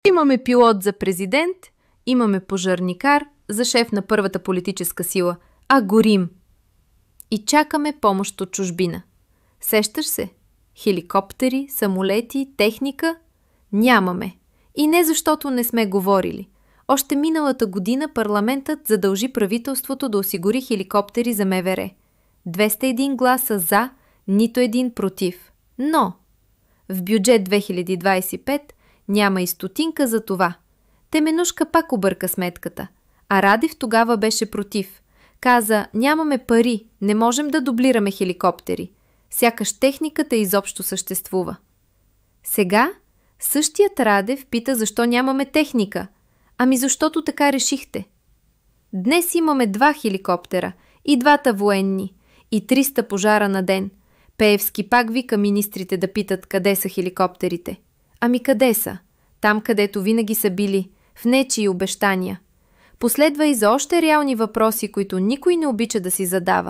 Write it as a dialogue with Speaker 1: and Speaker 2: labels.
Speaker 1: Имаме пилот за президент, имаме пожарникар за шеф на първата политическа сила, а горим. И чакаме помощ от чужбина. Сещаш се? Хеликоптери, самолети, техника? Нямаме. И не защото не сме говорили. Още миналата година парламентът задължи правителството да осигури хеликоптери за МВР. 201 гласа за, нито един против. Но в бюджет 2025 няма и стотинка за това. Теменушка пак обърка сметката. А Радев тогава беше против. Каза, нямаме пари, не можем да дублираме хеликоптери. Сякаш техниката изобщо съществува. Сега същият Радев пита защо нямаме техника. Ами защото така решихте. Днес имаме 2 хеликоптера, и 2 военни, и 300 пожара на ден. Пеевски пак вика министрите да питат къде са хеликоптерите. Ами къде са? Там, където винаги са били, в нечии обещания. Последва и за още реални въпроси, които никой не обича да си задава.